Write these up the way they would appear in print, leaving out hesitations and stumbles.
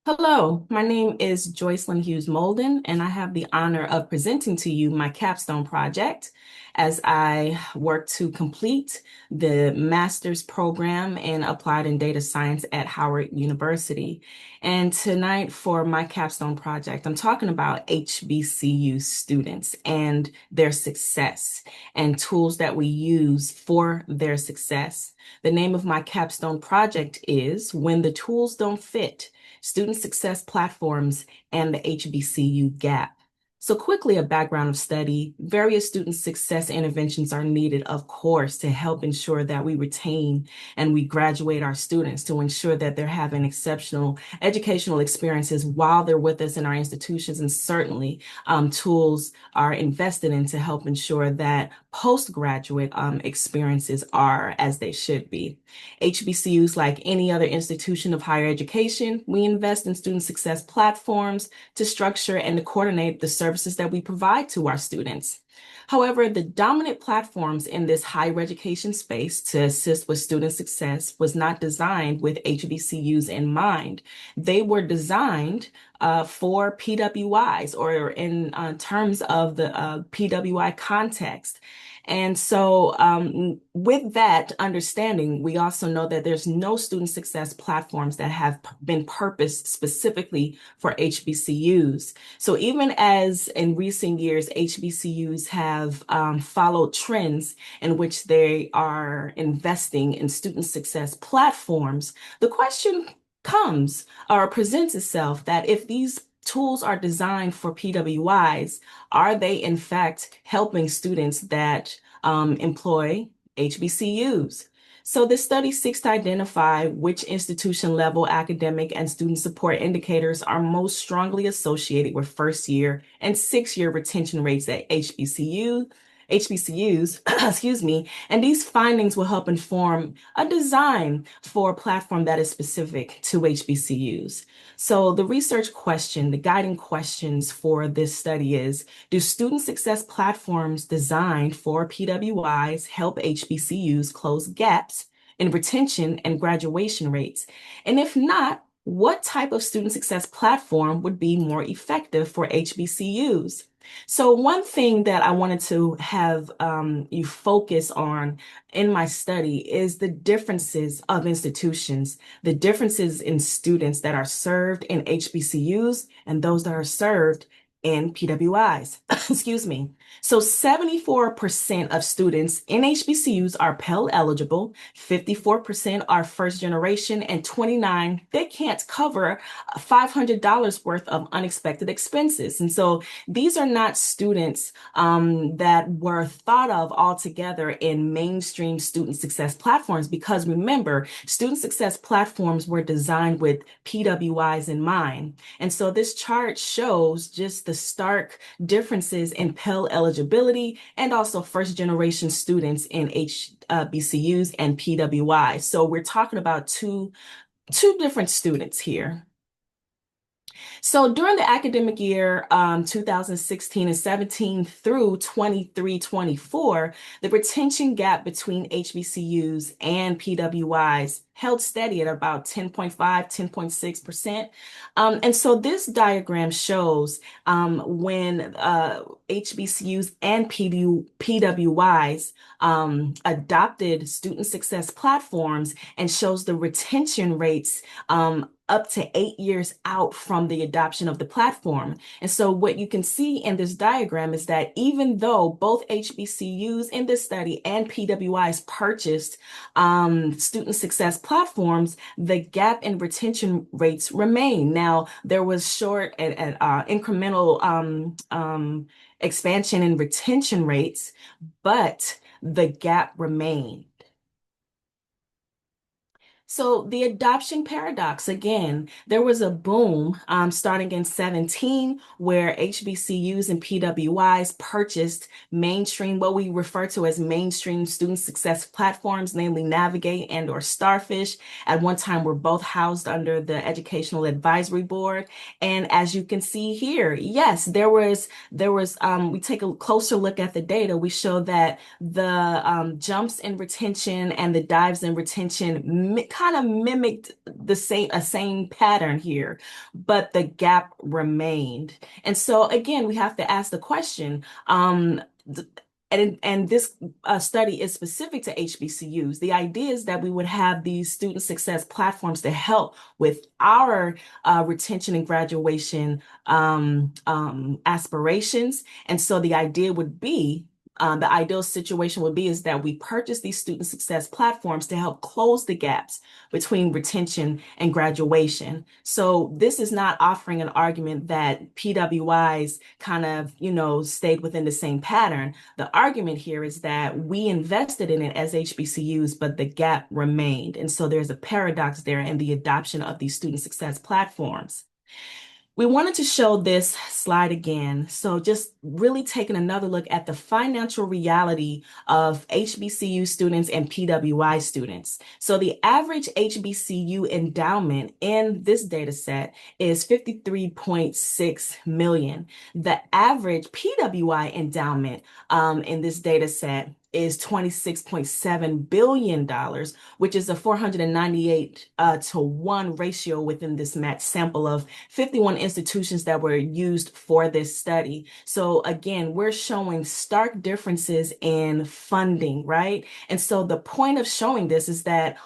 Hello, my name is Joycelyn Hughes-Moulden, and I have the honor of presenting to you my capstone project as I work to complete the master's program in applied and data science at Howard University. And tonight for my capstone project, I'm talking about HBCU students and their success and tools that we use for their success. The name of my capstone project is When the Tools Don't Fit: Student Success Platforms and the HBCU Gap. So quickly, a background of study. Various student success interventions are needed, of course, to help ensure that we retain and we graduate our students, to ensure that they're having exceptional educational experiences while they're with us in our institutions. And certainly tools are invested in to help ensure that postgraduate experiences are as they should be. HBCUs, like any other institution of higher education, we invest in student success platforms to structure and to coordinate the services that we provide to our students. However, the dominant platforms in this higher education space to assist with student success was not designed with HBCUs in mind. They were designed for PWIs, or in terms of the PWI context. And so with that understanding, we also know that there's no student success platforms that have been purposed specifically for HBCUs. So even as in recent years, HBCUs have followed trends in which they are investing in student success platforms, the question comes or presents itself that if these tools are designed for PWIs, are they in fact helping students that employ HBCUs? So this study seeks to identify which institution level academic and student support indicators are most strongly associated with first year and 6-year retention rates at HBCUs, excuse me, and these findings will help inform a design for a platform that is specific to HBCUs. So the research question, the guiding questions for this study is, do student success platforms designed for PWIs help HBCUs close gaps in retention and graduation rates? And if not, what type of student success platform would be more effective for HBCUs? So one thing that I wanted to have you focus on in my study is the differences of institutions, the differences in students that are served in HBCUs and those that are served in PWIs. Excuse me. So 74% of students in HBCUs are Pell eligible, 54% are first generation, and 29, they can't cover $500 worth of unexpected expenses. And so these are not students that were thought of altogether in mainstream student success platforms, because remember, student success platforms were designed with PWIs in mind. And so this chart shows just the stark differences in Pell eligibility and also first generation students in HBCUs and PWIs. So we're talking about two different students here. So during the academic year 2016 and 17 through 23-24, the retention gap between HBCUs and PWIs held steady at about 10.5, 10.6%. And so this diagram shows when HBCUs and PWIs adopted student success platforms, and shows the retention rates up to 8 years out from the adoption of the platform. And so what you can see in this diagram is that even though both HBCUs in this study and PWIs purchased student success platforms, the gap in retention rates remain. Now, there was short and incremental expansion in retention rates, but the gap remained. So the adoption paradox, again, there was a boom starting in 17 where HBCUs and PWIs purchased mainstream, what we refer to as mainstream student success platforms, namely Navigate and or Starfish. At one time, were both housed under the Educational Advisory Board. And as you can see here, yes, we take a closer look at the data. We show that the jumps in retention and the dives in retention kind of mimicked a same pattern here, but the gap remained. And so again, we have to ask the question, and this study is specific to HBCUs. The idea is that we would have these student success platforms to help with our retention and graduation aspirations. And so the idea would be, the ideal situation would be is that we purchase these student success platforms to help close the gaps between retention and graduation. So this is not offering an argument that PWIs kind of, stayed within the same pattern. The argument here is that we invested in it as HBCUs, but the gap remained. And so there's a paradox there in the adoption of these student success platforms. We wanted to show this slide again. So just really taking another look at the financial reality of HBCU students and PWI students. So the average HBCU endowment in this data set is 53.6 million. The average PWI endowment in this data set is $26.7 billion, which is a 498 to 1 ratio within this matched sample of 51 institutions that were used for this study. So again, we're showing stark differences in funding, right? And so the point of showing this is that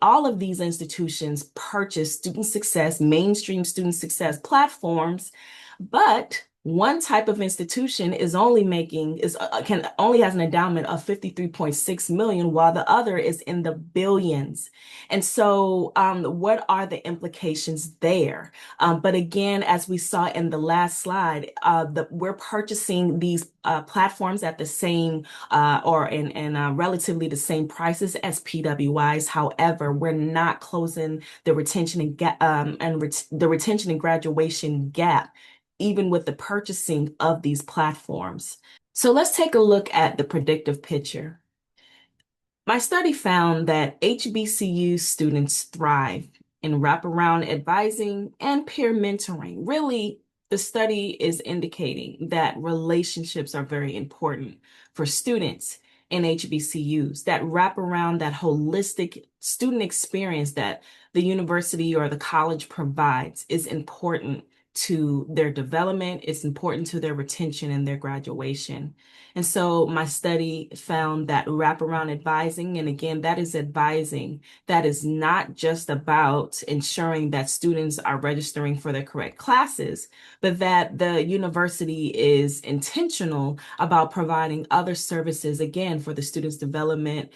all of these institutions purchase student success, mainstream student success platforms, but one type of institution is only has an endowment of 53.6 million, while the other is in the billions. And so what are the implications there? But again, as we saw in the last slide, we're purchasing these platforms at the same or in relatively the same prices as PWIs. However, we're not closing the retention the retention and graduation gap even with the purchasing of these platforms. So let's take a look at the predictive picture. My study found that HBCU students thrive in wraparound advising and peer mentoring. Really, the study is indicating that relationships are very important for students in HBCUs, that wraparound, that holistic student experience that the university or the college provides is important to their development. It's important to their retention and their graduation. And so my study found that wraparound advising, and again, that is advising, that is not just about ensuring that students are registering for the correct classes, but that the university is intentional about providing other services, again, for the students' development,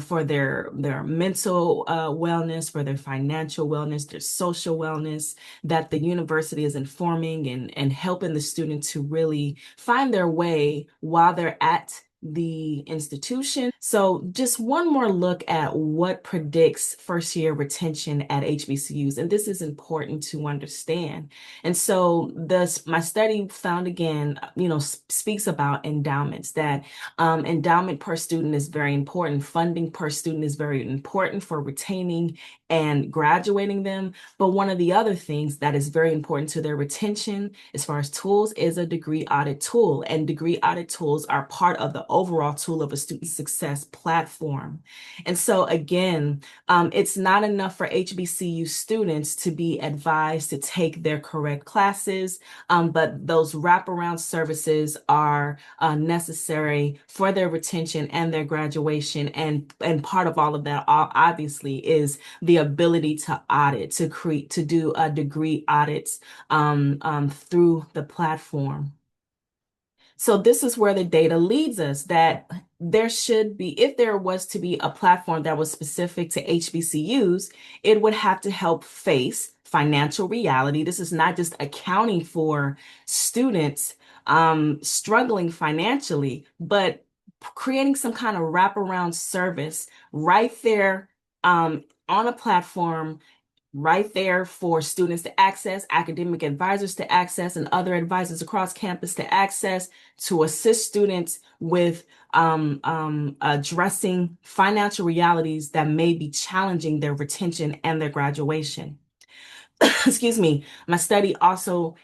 for their mental wellness, for their financial wellness, their social wellness, that the university is informing and helping the students to really find their way while they're at the institution. So just one more look at what predicts first year retention at HBCUs. And this is important to understand. And so my study found again, speaks about endowments, that endowment per student is very important. Funding per student is very important for retaining and graduating them. But one of the other things that is very important to their retention as far as tools is a degree audit tool. And degree audit tools are part of the overall tool of a student success platform. And so again, it's not enough for HBCU students to be advised to take their correct classes, but those wraparound services are necessary for their retention and their graduation. And part of all of that obviously is the ability to audit, to do degree audits through the platform. So this is where the data leads us, that there should be, if there was to be a platform that was specific to HBCUs, it would have to help face financial reality. This is not just accounting for students struggling financially, but creating some kind of wraparound service right there on a platform right there for students to access, academic advisors to access, and other advisors across campus to access, to assist students with addressing financial realities that may be challenging their retention and their graduation. Excuse me. My study also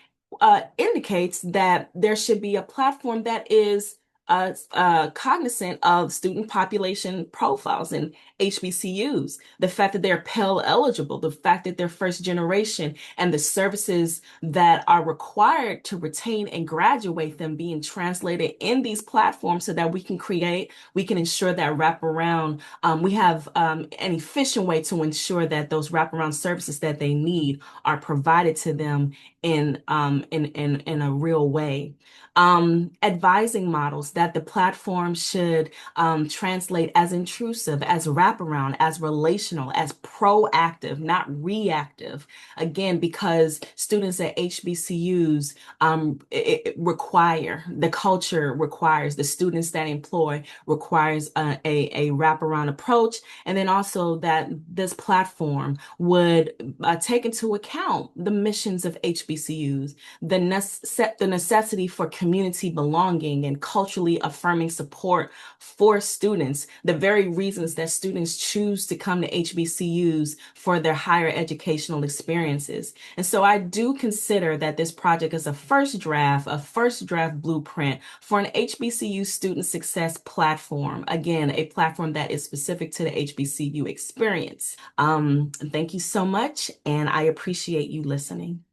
indicates that there should be a platform that is cognizant of student population profiles and HBCUs, the fact that they're Pell eligible, the fact that they're first generation, and the services that are required to retain and graduate them being translated in these platforms so that we can ensure that wraparound, we have an efficient way to ensure that those wraparound services that they need are provided to them in a real way. Advising models that the platform should translate as intrusive, as wraparound, as relational, as proactive, not reactive. Again, because students at HBCUs the culture requires, the students that employ requires a wraparound approach. And then also that this platform would take into account the missions of HBCUs, the necessity for community belonging and culturally affirming support for students, the very reasons that students choose to come to HBCUs for their higher educational experiences. And so I do consider that this project is a first draft blueprint for an HBCU student success platform. Again, a platform that is specific to the HBCU experience. Thank you so much, and I appreciate you listening.